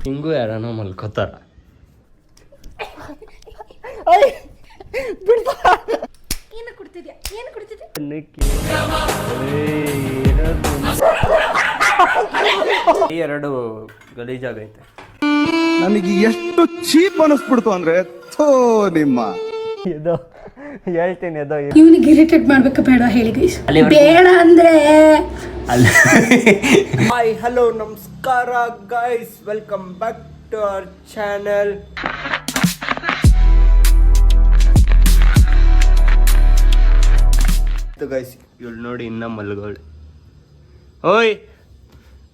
ಹಿಂಗೂ ಯಾರನೋ ಮಲ್ಕೋತಾರ. ಎರಡು ಗಲೀಜಾಗೈತೆ. ನನಗೆ ಎಷ್ಟು ಚೀಪ್ ಅನಿಸ್ಬಿಡ್ತು ಅಂದ್ರೆ ಥೋ ನಿಮ್ಮ ಇದು ಹೇಳ್ತೀನಿ. ಅದು ಇವನಿಗೆ ಇರಿಟೇಟ್ ಮಾಡ್ಬೇಕಾ ಬೇಡ ಹೇಳಿ ಗೈಸ್. ಬೇಡ ಅಂದ್ರೆ ಹಾಯ್ ಹಲೋ ನಮಸ್ಕಾರ guys, welcome back to our channel. Guys ಇವಳು ನೋಡಿ ಇನ್ನ ಮಲ್ಗೋಳು. ಓಯ್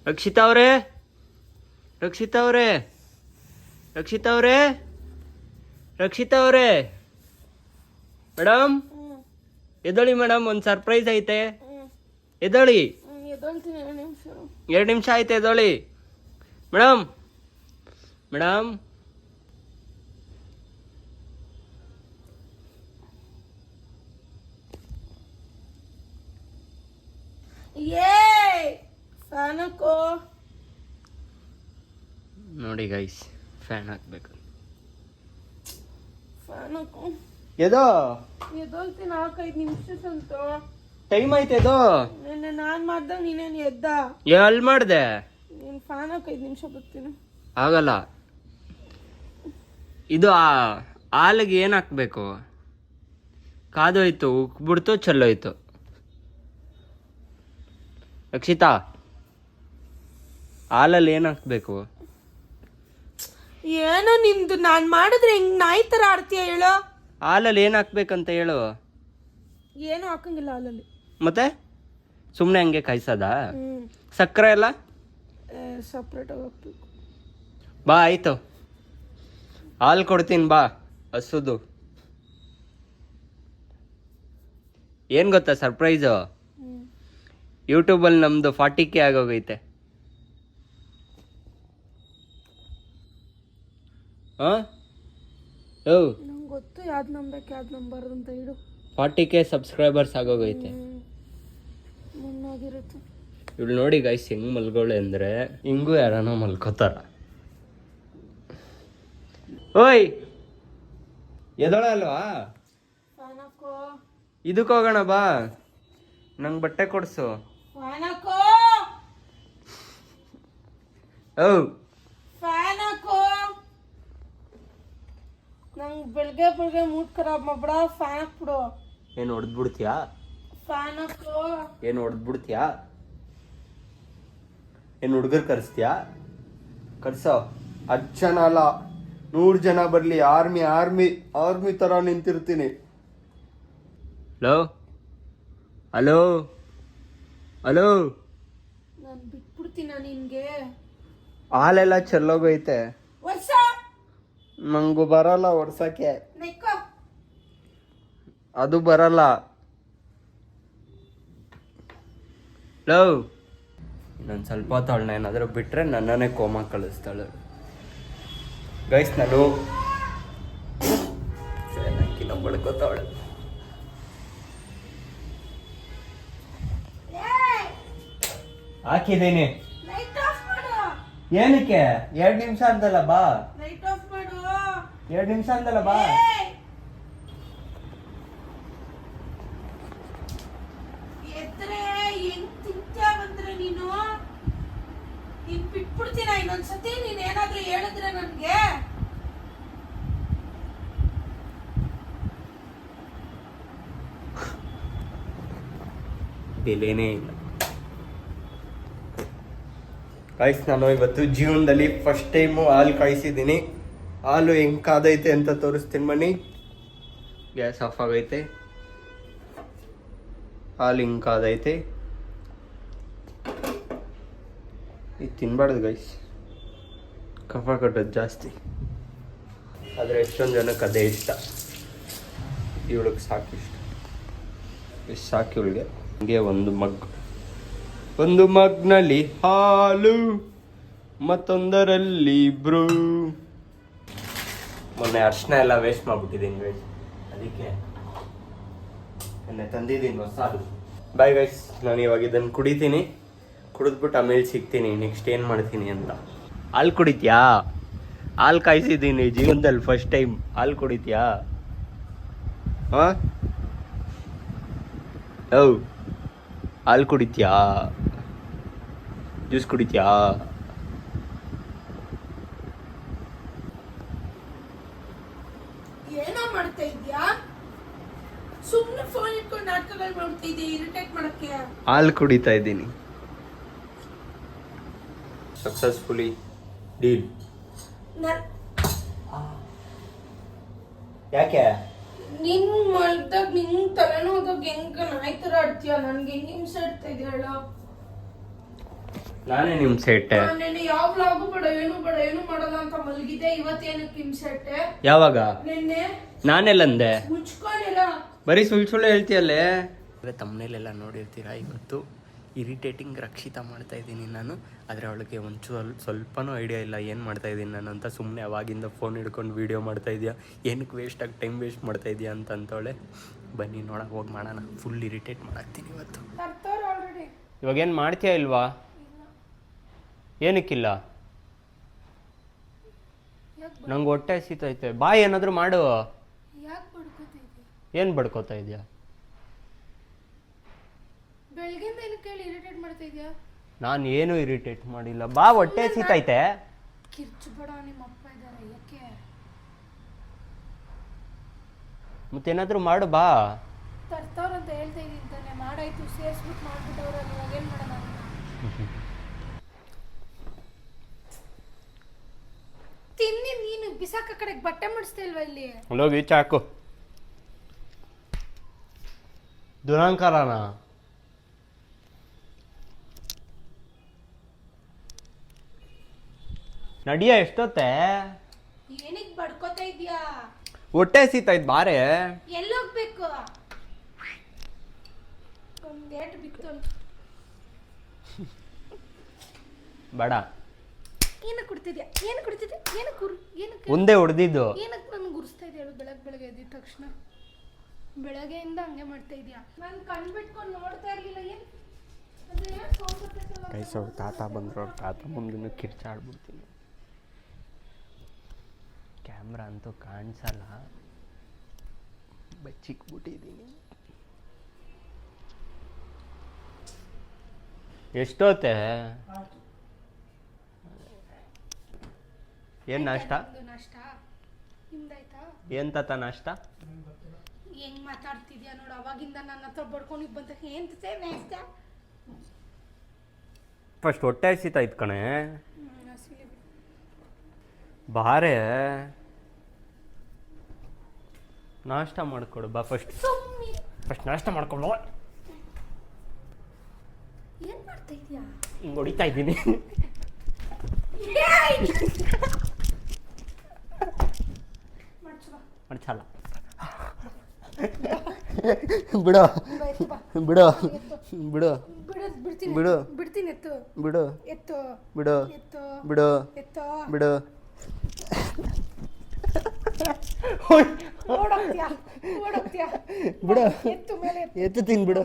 ರಕ್ಷಿತಾ ಅವ್ರೆ, ರಕ್ಷಿತಾ ಅವ್ರೆ, ರಕ್ಷಿತಾ ಅವ್ರೆ, ರಕ್ಷಿತಾ ಅವ್ರೆ, ಮೇಡಮ್ ಎದೊಳಿ ಮೇಡಮ್, ಒಂದು ಸರ್ಪ್ರೈಸ್ ಐತೆ. ಎದೊಳಿ, 2 ನಿಮಿಷ ಆಯ್ತು. ಎದೊಳಿ ಮೇಡಮ್. ಮೇಡಮ್ ನೋಡಿ ಗೈಸ್, ಫ್ಯಾನ್ ಹಾಕ್ಬೇಕು. ಎದೋ 4-5 ನಿಮಿಷ ಸಂತು ಟೈಮ್ ಐತೆ. ಎದೋ ನಾನ್ ಮಾಡ್ದಾಗ ನೀನೇನ್ ಎದ್ದ ಎಲ್ಲಿ ಮಾಡ್ದೆ? ನೀನ್ ಫ್ಯಾನ್ 5 ನಿಮಿಷ ಬರ್ತೀನಿ. ಆಗಲ್ಲ. ಇದು ಹಾಲಿಗೆ ಏನು ಹಾಕ್ಬೇಕು? ಕಾದೋಯ್ತು, ಉಕ್ಬಿಡ್ತು, ಚೆಲ್ಲೋಯ್ತು. ರಕ್ಷಿತಾ, ಹಾಲಲ್ಲಿ ಏನು ಹಾಕ್ಬೇಕು? ಏನೋ ನಿಮ್ದು, ನಾನ್ ಮಾಡಿದ್ರೆ ಹೆಂಗ್ ನಾಯಿ ತರ ಆಡ್ತೀಯ ಹೇಳೋ. ಹಾಲಲ್ಲಿ ಏನು ಹಾಕ್ಬೇಕಂತ ಹೇಳು. ಏನು ಹಾಕಂಗಿಲ್ಲ ಹಾಲಲ್ಲಿ. ಮತ್ತೆ ಸುಮ್ಮನೆ ಹಂಗೆ ಕಾಯಿಸೋದ? ಸಕ್ಕರೆ ಎಲ್ಲ ಸಪ್ರೇಟ್ ಆಗಿ ಹಾಕ್ಬೇಕು. ಬಾ ಆಯ್ತು, ಹಾಲು ಕೊಡ್ತೀನಿ ಬಾ. ಹಸುದು ಏನು ಗೊತ್ತಾ ಸರ್ಪ್ರೈಸು? ಯೂಟ್ಯೂಬಲ್ಲಿ ನಮ್ಮದು 40K ಆಗೋಗೈತೆ. ಹಾಂ ನಂಗೆ ಗೊತ್ತು ಯಾವ್ದು ನಂಬೇಕು ಯಾವ್ದು ನಂಬಾರ್ದು ಅಂತ ಇಡು. 40K subscribers ಆಗೋಗೈತೆ. ಮುನ್ನಾಗಿರುತ್ತೆ. ಇವಳು ನೋಡಿ ಗೈಸ್ ಹೆಂಗ್ ಮಲ್ಗೋಳೆ ಅಂದರೆ ಹಿಂಗೂ ಯಾರನೋ ಮಲ್ಕೋತಾರ. ಓಯ್ ಎದೊಳ ಅಲ್ವಾ? ಇದಕ್ಕೆ ಹೋಗೋಣ ಬಾ, ನಂಗೆ ಬಟ್ಟೆ ಕೊಡ್ಸು. ಓ ನಂಗೆ ಬೆಳಗ್ಗೆ ಮೂಡ್ ಖರಾಬ್ ಮಾಡ್ಬಿಡ. ಫ್ಯಾನ್ ಹಾಕ್ಬಿಡು. ಏನು ಹೊಡೆದ್ಬಿಡ್ತೀಯಾ? ಫ್ಯಾನ್ ಹಾಕು. ಏನು ಹೊಡೆದ್ಬಿಡ್ತೀಯಾ? ಏನು ಹುಡುಗರು ಕರೆಸ್ತೀಯಾ? ಕರ್ಸೋ. 10 ಜನ ಅಲ್ಲ, 100 ಜನ ಬರಲಿ, ಆರ್ಮಿ ಆರ್ಮಿ ಆರ್ಮಿ ಥರ ನಿಂತಿರ್ತೀನಿ. Hello hello hello. ನಾನು ಬಿಟ್ಬಿಡ್ತೀನ ನಿನ್ಗೆ. ಹಾಲೆಲ್ಲ ಚೆಲ್ಲೋಗೈತೆ. ವರ್ಷ ನಂಗೂ ಬರಲ್ಲ ಒಡ್ಸಕ್ಕೆ. ನೆಕ್ಕೋ. ಅದು ಬರಲ್ಲ. ಲವ್ ಇನ್ನೊಂದು ಸ್ವಲ್ಪ ಹೊತ್ತವಳನ್ನ ಏನಾದರೂ ಬಿಟ್ಟರೆ ನನ್ನನ್ನೇ ಕೋಮ ಕಳಿಸ್ತಾಳೆ. ಗೈಸ್ ನಾನು ಚೆನ್ನಾಗಿನ ಬಡ್ಕೋತಾವಳೆ. ಹಾಕಿದ್ದೀನಿ. ಏನಕ್ಕೆ? 2 ನಿಮಿಷ ಅಂತಲ್ಲ ಬಾ. 2 ನಿಮಿಷ ಅಂತಲ್ಲ ಬಾ. ಬಿಟ್ಬಿಡ್ತೀನ ಇನ್ನೊಂದ್ಸತಿ ನೀನ್ ಏನಾದ್ರೂ ಹೇಳಿದ್ರೆ ನನ್ಗೆ. ಬೆಲೆನೇ ಇಲ್ಲ. ಗೈಸ್ ನಾನು ಇವತ್ತು ಜೀವನದಲ್ಲಿ ಫಸ್ಟ್ ಟೈಮು ಹಾಲು ಕಾಯಿಸಿದ್ದೀನಿ. ಹಾಲು ಹೆಂಗೆ ಕಾದೈತೆ ಅಂತ ತೋರಿಸ್ತೀನಿ ಬನ್ನಿ. ಗ್ಯಾಸ್ ಆಫ್ ಆಗೈತೆ, ಹಾಲು ಹಿಂಗೆ ಕಾದೈತೆ. ಇದು ತಿನ್ಬಾರ್ದು ಗೈಸ್, ಕಫ ಕಟ್ಟೋದು ಜಾಸ್ತಿ. ಆದರೆ ಎಷ್ಟೊಂದು ಜನಕ್ಕೆ ಅದೇ ಇಷ್ಟ. ಇವಳಿಗೆ ಸಾಕು ಇಷ್ಟ, ಇಷ್ಟು ಸಾಕು ಇವಳಿಗೆ. ಹಂಗೆ ಒಂದು ಮಗ್ನಲ್ಲಿ ಹಾಲು, ಮತ್ತೊಂದರಲ್ಲಿ ಬ್ರೂ. ಮೊನ್ನೆ ಅರ್ಶನ ಎಲ್ಲ ವೇಸ್ಟ್ ಮಾಡ್ಬಿಟ್ಟಿದ್ದೀನಿ ಗೈಸ್, ಅದಕ್ಕೆ ತಂದಿದ್ದೀನಿ ಹೊಸ ಹಾಲು. ಬಾಯ್ ಗೈಸ್, ನಾನು ಇವಾಗ ಇದನ್ನು ಕುಡಿತೀನಿ. ಕುಡಿದ್ಬಿಟ್ಟು ಆಮೇಲೆ ಸಿಗ್ತೀನಿ ನೆಕ್ಸ್ಟ್ ಏನು ಮಾಡ್ತೀನಿ ಅಂತ. ಹಾಲು ಕುಡಿತ್ಯಾ? ಹಾಲು ಕಾಯಿಸಿದ್ದೀನಿ ಜೀವನದಲ್ಲಿ ಫಸ್ಟ್ ಟೈಮ್. ಹಾಲು ಕುಡಿತ್ಯಾ? ಹಾಂ ಓ ಹಾಲು ಕುಡಿತ್ಯಾ? ಜ್ಯೂಸ್ ಕುಡಿತ್ಯಾ? ಏನೋ ಮಾಡ್ತಾ ಇದ್ಯಾ? ಸುಮ್ಮನೆ ಫೋನ್ ಇಟ್ಕೊಂಡು ನಾಟಕಗಳು ಮಾಡ್ತಾ ಇದೀಯ, ಇರಿಟೇಟ್ ಮಾಡಕ್ಕೆ. ಹಾಲು ಕುಡಿತಾ ಇದ್ದೀನಿ. Successfully deal. ಯಾಕೆ ನಿನ್ ಮಲ್ದಾಗ ನಿನ್ ತಲೆನೋದಾಗ ಹೆಂಗ ನಾಯಿ ತರ ಆಡ್ತೀಯ? ನನ್ಗೆ ಹೆಂಗ್ ಹಿಂಸೆ ಇಡ್ತಾ ಇದೆಯಾ ಹೇಳ? ನಾನೇ ನಿಮ್ ಸೆಟ್ಟೆ. ನೆನ್ನೆ ಯಾವ ವ್ಲಾಗು ಬೇಡ ಏನು ಮಾಡಲ್ಲ ಅಂತ ಮಲಗಿದ್ದೆ. ಇವತ್ತೇನಕ್ಕೆ ಹಿಂಸೆ ಇಟ್ಟೆ? ಯಾವಾಗ? ನಿನ್ನೆ ನಾನೆಲ್ಲಂದೆ? ಮುಚ್ಕೊಂಡಿಲ್ಲ. ಬರೀ ಸುಳ್ಳು ಹೇಳ್ತೀಯಲ್ಲೇ. ತಮ್ಮನೇಲೆಲ್ಲ ನೋಡಿರ್ತೀರಾ. ಇವತ್ತು ಇರಿಟೇಟಿಂಗ್ ರಕ್ಷಿತಾ ಮಾಡ್ತಾ ಇದ್ದೀನಿ ನಾನು. ಆದರೆ ಅವಳಿಗೆ ಸ್ವಲ್ಪನೂ ಐಡಿಯಾ ಇಲ್ಲ ಏನು ಮಾಡ್ತಾ ಇದ್ದೀನಿ ನಾನು ಅಂತ. ಸುಮ್ಮನೆ ಅವಾಗಿಂದ ಫೋನ್ ಹಿಡ್ಕೊಂಡು ವೀಡಿಯೋ ಮಾಡ್ತಾ ಇದೆಯಾ, ಏನಕ್ಕೆ ವೇಸ್ಟಾಗಿ ಟೈಮ್ ವೇಸ್ಟ್ ಮಾಡ್ತಾ ಇದೆಯಾ ಅಂತಂತವಳೆ. ಬನ್ನಿ ನೋಡಕ್ಕೆ ಹೋಗಿ ಮಾಡೋಣ. ಫುಲ್ ಇರಿಟೇಟ್ ಮಾಡಾಕ್ತೀನಿ ಇವತ್ತು. ಇವಾಗೇನು ಮಾಡ್ತೀಯಾ ಇಲ್ವಾ? ಏನಕ್ಕಿಲ್ಲ? ನಂಗೆ ಹೊಟ್ಟೆ ಹಸಿತೈತೆ. ಬಾ ಏನಾದರೂ ಮಾಡು. ಏನು ಬಡ್ಕೋತಾ ಇದೆಯಾ? ಬೆಳಗಿಂದ ಏನು ಕೇಳಿ ಇರಿಟೇಟ್ ಮಾಡ್ತಾ ಇದೀಯಾ? ನಾನು ಏನು ಇರಿಟೇಟ್ ಮಾಡಿಲ್ಲ. ಬಾ ಹೊಟ್ಟೆ ಹಸಿತೈತೆ. ಕಿರ್ಚಬೇಡ, ನಿಮ್ಮ ಅಪ್ಪ ಇದ್ದಾರೆ. ಯಾಕೆ? ಮತ್ತೇನಾದರೂ ಮಾಡು ಬಾ. ತರ್ತಾವ್ರಂತ ಹೇಳ್ತಾ ಇದೀನಿ ತಾನೆ. ಮಾಡಾಯ್ತು, ಸೇರಿಸ್ಬಿಟ್ಟು ಮಾಡ್ಬಿಟ್ಟವ್ರಲ್ಲ. ಇವಾಗ ಏನು ಮಾಡೋಣ? ತಿನ್ನಿ. ನೀನು ಬಿಸಾಕ ಕಡೆಗೆ ಬಟ್ಟೆ ಮಾಡಿಸ್ತಾ ಇಲ್ವಾ ಇಲ್ಲಿ? ಹೋಗಿ ಚಾಕು ದುರಂಕಾರನ. ನಡಿಯ ಎಷ್ಟೊತ್ತೆ? ಏನಕ್ಕೆ ಬಡ್ಕೋತಾ ಇದೀಯಾ? ಹೊಟ್ಟೆ ಹಸಿತೈತ್ ಬಾರೆ. ಎಲ್ಲೋಗ್ಬೇಕು? ಒಂದೇಟ್ ಬಿತ್ತು ಬೇಡ. ಏನು ಕುಡ್ತಿದ್ಯಾ? ಏನಕ್ಕೆ ಒಂದೇ ಹೊಡೆದಿದ್ದು. ಏನಕ್ಕೆ ನಾನು ಗುರ್ಸ್ತಾ ಇದೆಯಾ ಹೇಳು? ಬೆಳಗ್ಗೆ ಎದ್ದಿದ ತಕ್ಷಣ ಬೆಳಗ್ಗೆಯಿಂದ ಹಂಗೆ ಮಾಡ್ತಾ ಇದೀಯಾ? ನಾನು ಕಣ್ಣು ಬಿಟ್ಕೊಂಡು ನೋಡ್ತಾ ಇರ್ಲಿಲ್ಲ. ಏನು ಕೈಸೋ ತಾತ ಬಂದ್ರು. ತಾತ ಮುಂದೆ ಕಿರ್ಚಾಡ್ಬಿಡ್ತೀನಿ. ಕ್ಯಾಮ್ರಾ ಅಂತೂ ಕಾಣಿಸಲ್ಲ, ಬಚ್ಚಿಕ್ಬಿಟ್ಟಿದ್ದೀನಿ. ಎಷ್ಟೊತ್ತೆ? ಏನು ನಾಷ್ಟ? ನಿಮ್ದಾಯ್ತಾ? ಏನು ತಾತ ನಾಷ್ಟ? ಹೆಂಗ್ ಮಾತಾಡ್ತಿದ್ಯಾ ನೋಡು? ಅವಾಗಿಂದ ನನ್ನ ಹತ್ರ ಬಡ್ಕೊಂಡು ಬಂದ. ಏನ್ ನಾಷ್ಟ? ಫಸ್ಟ್ ಹೊಟ್ಟೆ ಹಸಿತಾಯ್ತು ಕಣೆ. ಬಾರೆ ನಾಷ್ಟ ಮಾಡ್ಕೊಡು ಬಾ. ಫಸ್ಟ್ ನಾಷ್ಟ ಮಾಡ್ಕೊಂಡು. ಏನ್ ಮಾಡ್ತಾ ಇದೀಯಾ? ಹಿಂಗೆ ಹೊಡಿತಾ ಇದ್ದೀನಿ. ಮಡ್ಚಲ್ಲ. ಬಿಡು ಬಿಡು ಬಿಡು ಬಿಡು ಬಿಡ್ತೀನಿ. ಎತ್ತು ಬಿಡು ಎತ್ತು ಬಿಡು ಎತ್ತು ಬಿಡು ಎತ್ತು ಬಿಡು. ಓಡೋಗ್ತೀಯಾ? ಬಿಡು. ಎತ್ತು ಮೇಲೆ ಎತ್ತು ತಿನ್ ಬಿಡು.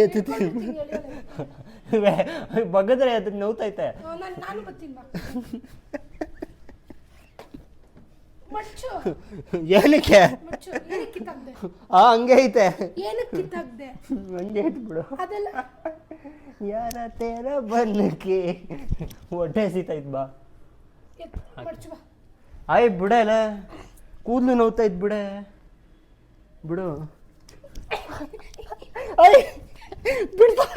ಎತ್ತು ತಿನ್. ಬಗದ್ರೆ ಅದ್ರ ನೋವ್ತೈತೆ. ನಾನು ಬರ್ತೀನಿ. ಮಚ್ಚು ಏನಕ್ಕೆ? ಮಚ್ಚು ಏನಕ್ಕೆ ಕಿತ್ತಾಕ್ದೆ? ಹಂಗೆ ಐತೆ. ಏನಕ್ಕೆ ಕಿತ್ತಾಕ್ದೆ? ಹಂಗೆ ಐತೆ ಬಿಡು. ಅದೆಲ್ಲ ಯಾರ ತೇರ ಬನ್ನಕ್ಕೆ ಹೊಟ್ಟೆ ಹಸಿತೈತ್ ಬಾ. ಮಡ್ಚು ಬಾ. ಆಯ್ ಬಿಡಲ್ಲ, ಕೂದಲು ನೋವ್ತೈತ್ ಬಿಡೆ. ಬಿಡು. ಅಯ್ ಬಿಡ್ತಾ.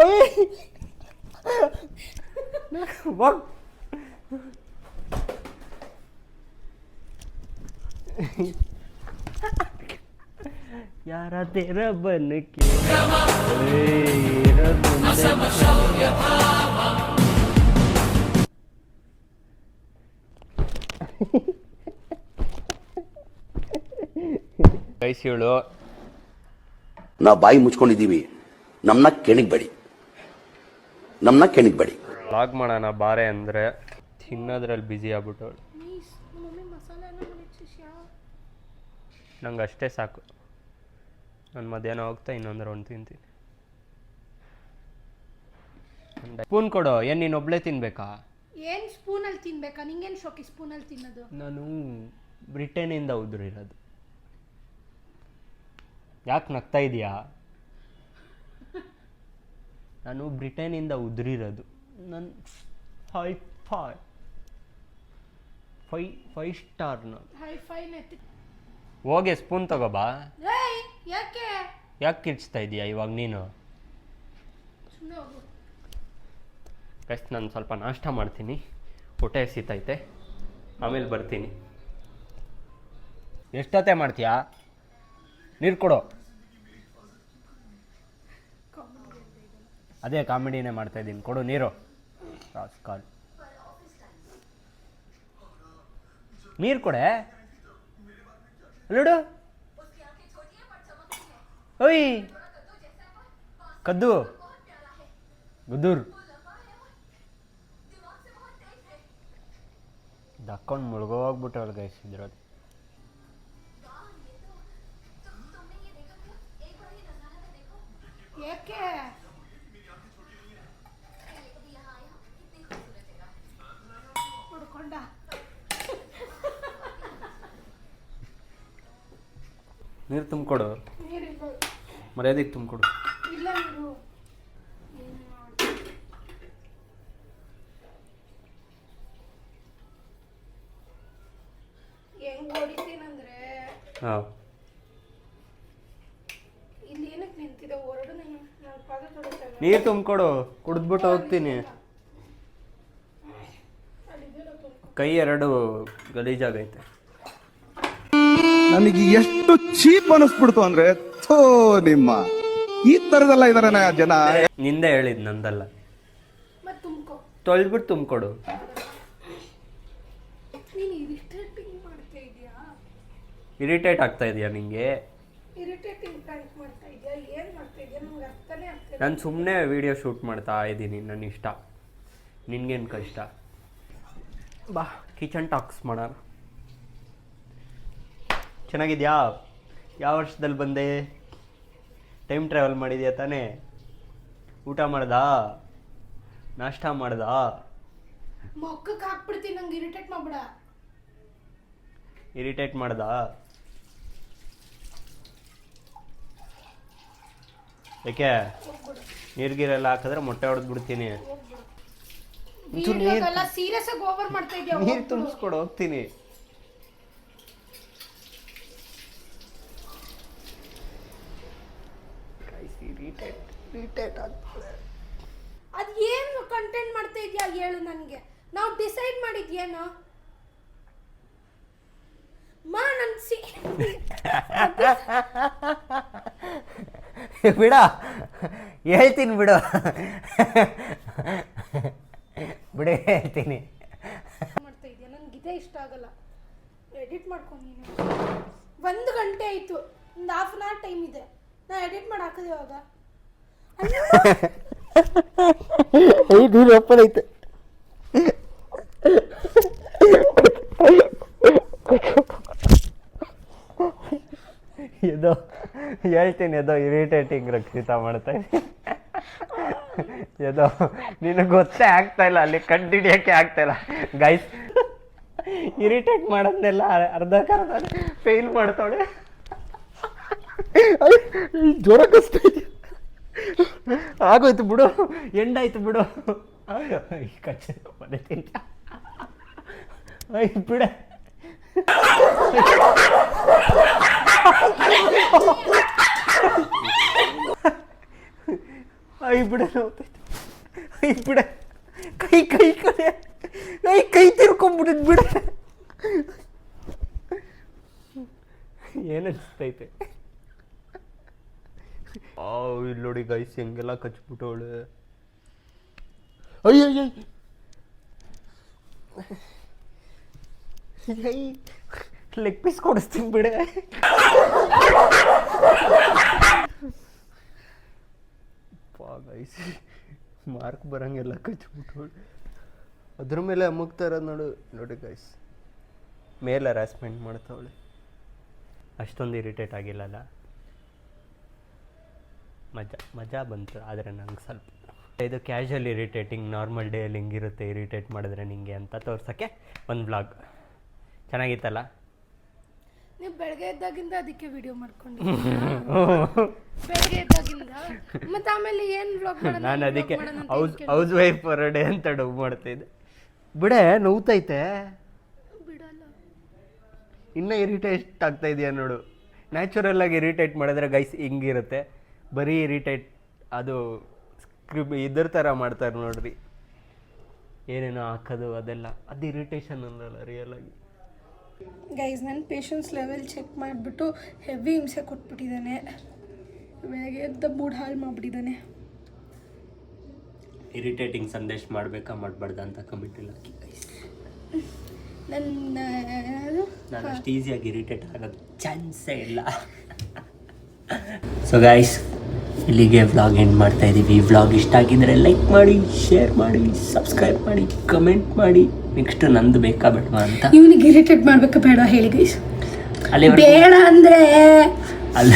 ಅಯ್ ವಾಕ್. ಯಾರ ತೇರ ಬನ್ನಕ್ಕೆ ಕೈಸಿಳು. ನಾವು ಬಾಯಿ ಮುಚ್ಕೊಂಡಿದ್ದೀವಿ, ನಮ್ಮನ್ನ ಕೆಣಿಗ್ಬೇಡಿ. ಲಾಗ್ ಮಾಡೋಣ ಬಾರೆ ಅಂದರೆ ತಿನ್ನೋದ್ರಲ್ಲಿ ಬ್ಯುಸಿ ಆಗ್ಬಿಟ್ಟವಳು. ನಂಗೆ ಅಷ್ಟೇ ಸಾಕು. ನಾನು ಮಧ್ಯಾಹ್ನ ಹೋಗ್ತಾ ಇನ್ನೊಂದು ರೌಂಡ್ ತಿಂತೀನಿ. ಸ್ಪೂನ್ ಕೊಡು. ಏನು ನೀನು ಒಬ್ಳೆ ತಿನ್ಬೇಕಾ? ಏನು ಸ್ಪೂನ್ ತಿನ್ಬೇಕಾ? ನಿಂಗೇನು ಶೋಕಿ ಸ್ಪೂನಲ್ಲಿ ತಿನ್ನೋದು? ನಾನು ಬ್ರಿಟನ್ನಿಂದ ಉದುರಿರೋದು. ಯಾಕೆ ನಗ್ತಾ ಇದೆಯಾ? ನಾನು ಬ್ರಿಟನ್ನಿಂದ ಉದುರಿರೋದು. ನನ್ನ ಫೈವ್ ಸ್ಟಾರ್. ಹೈ-ಫೈನೇ. ಹೋಗಿ ಸ್ಪೂನ್ ತಗೋಬಾ. ಏಯ್ ಯಾಕೆ ಕಿರ್ಚ್ತಾ ಇದೀಯಾ ಇವಾಗ ನೀನು? ಸುಮ್ಮನೆ ಹೋಗು. ಗೈಸ್ ನಾನು ಸ್ವಲ್ಪ ನಾಷ್ಟ ಮಾಡ್ತೀನಿ, ಹೊಟ್ಟೆ ಹಸಿತೈತೆ, ಆಮೇಲೆ ಬರ್ತೀನಿ. ಎಷ್ಟೊತ್ತೆ ಮಾಡ್ತೀಯಾ? ನೀರು ಕೊಡು. ಅದೇ ಕಾಮಿಡಿನೇ ಮಾಡ್ತಾ ಇದ್ದೀನಿ, ಕೊಡು ನೀರು. ಕಾಲ್ ನೀರು ಕೊಡೆ. ನೋಡು, ಓಯ್ ಕದ್ದು ಗುದ್ದೂರ್ ದಕ್ಕೊಂಡು ಮುಳುಗೋಗ್ಬಿಟ್ಟು ಅವ್ಳು ಗೈಸ್ ಇದ್ರಲ್ಲಿ. ಯಾಕೆ ಹುಡ್ಕೊಂಡ? ನೀರು ತುಂಬಿಕೊಡು. ನೀರಿಲ್ಲ. ಮರ್ಯಾದೆಗೆ ತುಂಬಿಕೊಡು. ಇಲ್ಲ ನೀರು. ಹೆಂಗ್ ಹೊಡಿತೀನಂದ್ರೆ ಹಾಂ ಇಲ್ಲಿ ಏನಕ್ಕೆ ನಿಂತಿದೆ? ಹೊರಡು. ನಾನು ಪಾದ ತೊಳಿತೇನೆ. ನೀರು ತುಂಬಿಕೊಡು, ಕುಡಿದ್ಬಿಟ್ಟು ಹೋಗ್ತೀನಿ. ಕೈ ಎರಡು ಗಲೀಜಾಗೈತೆ. ನನಗೆ ಎಷ್ಟು ಚೀಪ್ ಅನಿಸ್ಬಿಡ್ತು ಅಂದ್ರೆ ಥೋ ನಿಮ್ಮ ಈ ತರದೆಲ್ಲ ಇದಾರೆ ಜನ. ನಿಂದೆ ಹೇಳಿದ್ ನಂದಲ್ಲ. ಮತ್ತೆ ತುಂಬ್ಕೊ. ತೊಳೆದ್ಬಿಟ್ಟು ತುಂಬಿಕೊಡು. ನೀನು ಇರಿಟೇಟಿಂಗ್ ಮಾಡ್ತಾ ಇದೀಯಾ? ಇರಿಟೇಟ್ ಆಗ್ತಾ ಇದೆಯಾ ನಿಂಗೆ? ಇರಿಟೇಟಿಂಗ್ ಪ್ರ್ಯಾಂಕ್ ಮಾಡ್ತಾ ಇದೀಯಾ? ಏನು ಮಾಡ್ತಾ ಇದೀಯಾ? ನಮ್ಗೆ ಅರ್ಥನೇ ಆಗ್ತಿಲ್ಲ. ನಾನು ಸುಮ್ಮನೆ ವಿಡಿಯೋ ಶೂಟ್ ಮಾಡ್ತಾ ಇದ್ದೀನಿ, ನನ್ನ ಇಷ್ಟ. ನಿನ್ಗೇನು ಕಷ್ಟ? ಬಾ ಕಿಚನ್ ಟಾಕ್ಸ್ ಮಾಡೋಣ. ಚೆನ್ನಾಗಿದ್ಯಾ? ಯಾವ ವರ್ಷದಲ್ಲಿ ಬಂದೆ? ಟೈಮ್ ಟ್ರಾವೆಲ್ ಮಾಡಿದ್ಯಾ ತಾನೇ? ಊಟ ಮಾಡ್ದಾ? ನಾಷ್ಟ ಮಾಡ್ದಾ? ಮೊಕ್ಕಕ್ಕೆ ಹಾಕ್ಬಿಡ್ತೀನಿ. ನಂಗೆ ಇರಿಟೇಟ್ ಮಾಡ್ಬೇಡ. ಇರಿಟೇಟ್ ಮಾಡ್ದಾ? ಯಾಕೆ? ನೀರ್ಗಿರೆಲ್ಲ ಹಾಕಿದ್ರೆ ಮೊಟ್ಟೆ ಹೊಡೆದ್ಬಿಡ್ತೀನಿ. ವಿಡಿಯೋಗೆಲ್ಲ ಸೀರಿಯಸ್ ಆಗಿ ಓವರ್ ಮಾಡ್ತಾ ಇದೀಯಾ? ನೀರು ತುಂಬಿಸ್ಕೊಡು, ಹೋಗ್ತೀನಿ. ಅದ್ ಏನು ಕಂಟೆಂಟ್ ಮಾಡ್ತಾ ಇದೀಯಾ ಹೇಳು ನನಗೆ. ನಾವು ಡಿಸೈಡ್ ಮಾಡಿದ್ಯೇನೋ ಮಾ? ನನ್ ಬಿಡ, ಹೇಳ್ತೀನಿ ಬಿಡು. ಬಿಡು, ಹೇಳ್ತೀನಿ. ಮಾಡ್ತಾ ಇದೀಯಾ? ನನ್ಗೆ ಇದೇ ಇಷ್ಟ ಆಗಲ್ಲ. ಎಡಿಟ್ ಮಾಡ್ಕೊಂಡು ನೀನು 1 ಗಂಟೆ ಆಯ್ತು. ಒಂದು ಹಾಫ್ ಅನ್ ಅವರ್ ಟೈಮ್ ಇದೆ. ನಾ ಎಡಿಟ್ ಮಾಡಿ ಹಾಕಿದೆ ಇವಾಗ. ನೀರು ಓಪನ್ ಐತೆ. ಎದೋ ಹೇಳ್ತೀನಿ, ಎದೋ ಇರಿಟೇಟಿಂಗ್ ರಕ್ಷಿತಾ ಮಾಡ್ತಾ ಇದ್ದೀನಿ. ಎದೋ ನಿನಗೆ ಗೊತ್ತೇ ಆಗ್ತಾ ಇಲ್ಲ, ಅಲ್ಲಿ ಕಂಡಿಡಿಯೋಕ್ಕೆ ಆಗ್ತಾ ಇಲ್ಲ ಗೈಸ್. ಇರಿಟೇಟ್ ಮಾಡೋದನ್ನೆಲ್ಲ ಅರ್ಧಕ್ಕರ್ಧ ಫೇಲ್ ಮಾಡ್ತಾಳೆ. ಜ್ವರ ಕಷ್ಟ ಇದೆ. ಆಗೋಯ್ತು ಬಿಡು, ಎಂಡಾಯ್ತು ಬಿಡು. ಕಚ್ಚ ಮನೆ ತಿಂತ ಬಿಡ. ಬಿಡ ಬಿಡ. ಕೈ ಕಡೆ ಕೈ ತಿರ್ಕೊಂಡ್ಬಿಟ್ಟಿದ್ ಬಿಡ. ಏನನ್ಸ್ತೈತೆ? ಇಲ್ಲಿ ನೋಡಿ ಗೈಸ್, ಹೆಂಗೆಲ್ಲ ಕಚ್ಬಿಟ್ಟವಳೆ. ಅಯ್ಯ ಲೆಗ್ ಪೀಸ್ ಕೊಡಿಸ್ತೀನಿ ಬಿಡೆ. ಗೈಸ್ ಮಾರ್ಕ್ ಬರಂಗೆಲ್ಲ ಕಚ್ಬಿಟ್ಟವಳು. ಅದ್ರ ಮೇಲೆ ಅಮ್ಮಗ್ತಾ ಇರೋದು ನೋಡಿ ಗೈಸ್. ಮೇಲೆ ಹರಾಸ್ಮೆಂಟ್ ಮಾಡ್ತಾವಳೆ. ಅಷ್ಟೊಂದು ಇರಿಟೇಟ್ ಆಗಿಲ್ಲಲ್ಲ. ಮಜಾ ಬಂತು, ಆದರೆ ನಂಗೆ ಸ್ವಲ್ಪ ಇದು ಕ್ಯಾಶುವಲ್ ಇರಿಟೇಟಿಂಗ್, ನಾರ್ಮಲ್ ಡೇಯಲ್ಲಿ ಹಿಂಗಿರುತ್ತೆ ಇರಿಟೇಟ್ ಮಾಡಿದ್ರೆ ನಿಂಗೆ ಅಂತ ತೋರ್ಸೋಕ್ಕೆ ಒಂದು ವ್ಲಾಗ್. ಚೆನ್ನಾಗಿತ್ತಲ್ಲ? ನೀವು ಬೆಳಗ್ಗೆ ಎದ್ದಾಗಿಂದ ಅದಕ್ಕೆ ವಿಡಿಯೋ ಮಾಡ್ಕೊಂಡು ಬೆಳಗ್ಗೆ ಎದ್ದಾಗಿಂದ ಮತ್ತೆ ಆಮೇಲೆ ಏನು ವ್ಲಾಗ್ ಮಾಡೋಣ? ನಾನು ಅದಕ್ಕೆ ಹೌಸ್ ವೈಫ್ ಪರ್ ಡೇ ಅಂತ ಡವ್ ಮಾಡ್ತಿದ್ದೆ. ಬಿಡೆ ನೋವ್ತೈತೆ, ಬಿಡಲ್ಲ. ಇನ್ನೂ ಇರಿಟೇಟ್ ಆಗ್ತಾ ಇದೆಯಾ ನೋಡು. ನ್ಯಾಚುರಲ್ ಆಗಿ ಇರಿಟೇಟ್ ಮಾಡಿದ್ರೆ ಗೈಸ್ ಹಿಂಗಿರುತ್ತೆ, ಬರೀ ಇರಿಟೇಟ್ ಅದು ಇದ್ರ ಥರ ಮಾಡ್ತಾರೆ ನೋಡ್ರಿ, ಏನೇನೋ ಹಾಕೋದು ಅದೆಲ್ಲ, ಅದು ಇರಿಟೇಷನ್ ಅನ್ನಲ್ಲ ರಿಯಲ್ ಆಗಿ. ಗೈಸ್ ನನ್ನ ಪೇಷನ್ಸ್ ಲೆವೆಲ್ ಚೆಕ್ ಮಾಡಿಬಿಟ್ಟು ಹೆವಿ ಹಿಂಸೆ ಕೊಟ್ಬಿಟ್ಟಿದ್ದಾನೆ. ಬೆಳಗ್ಗೆ ಎದ್ದ ಮೂಡ್ ಹಾಳು ಮಾಡಿಬಿಟ್ಟಿದ್ದಾನೆ. ಇರಿಟೇಟಿಂಗ್ ಸಂದೇಶ ಮಾಡಬೇಕಾ ಮಾಡಬಾರ್ದ ಅಂತ ಕಮೆಂಟಲ್ಲಿ ಹಾಕಿ ಗೈಸ್. ನಾನು ಅಷ್ಟು ಈಸಿಯಾಗಿ ಇರಿಟೇಟ್ ಆಗೋದು ಚಾನ್ಸೇ ಇಲ್ಲ. ಸೊ ಗೈಸ್, ಇಲ್ಲಿಗೆ ವ್ಲಾಗ್ ಎಂಡ್ ಮಾಡ್ತಾ ಇದ್ದೀವಿ. ವ್ಲಾಗ್ ಇಷ್ಟ ಆಗಿದ್ರೆ ಲೈಕ್ ಮಾಡಿ, ಶೇರ್ ಮಾಡಿ, ಸಬ್ಸ್ಕ್ರೈಬ್ ಮಾಡಿ, ಕಮೆಂಟ್ ಮಾಡಿ. ನೆಕ್ಸ್ಟ್ ನಂದು ಬೇಕಾ ಬೇಡವಾ ಅಂತ. ಇವನಿಗೆ ಇರಿಟೇಟ್ ಮಾಡ್ಬೇಕಾ ಬೇಡ ಹೇಳಿ ಗೈಸ್. ಅಲ್ಲಿ ಬೇಡ ಅಂದ್ರೆ ಅಲ್ಲ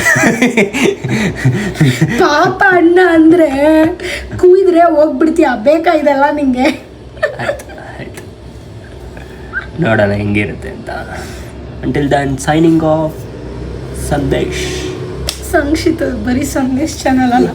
ಪಾಪ ಅಣ್ಣ ಅಂದ್ರೆ ಕುಯ್ದ್ರೆ ಹೋಗ್ಬಿಡ್ತೀಯ, ಬೇಕಾ ಇದೆಲ್ಲ ನಿಂಗೆ? ಆಯ್ತು, ನೋಡೋಣ ಹೆಂಗಿರುತ್ತೆ ಅಂತ. Until then signing off, Sandesh. ಸಂಕ್ಷಿತ, ಬರೀ ಸಂದೇಶ್ ಚಾನಲ್ ಅಲ್ಲ.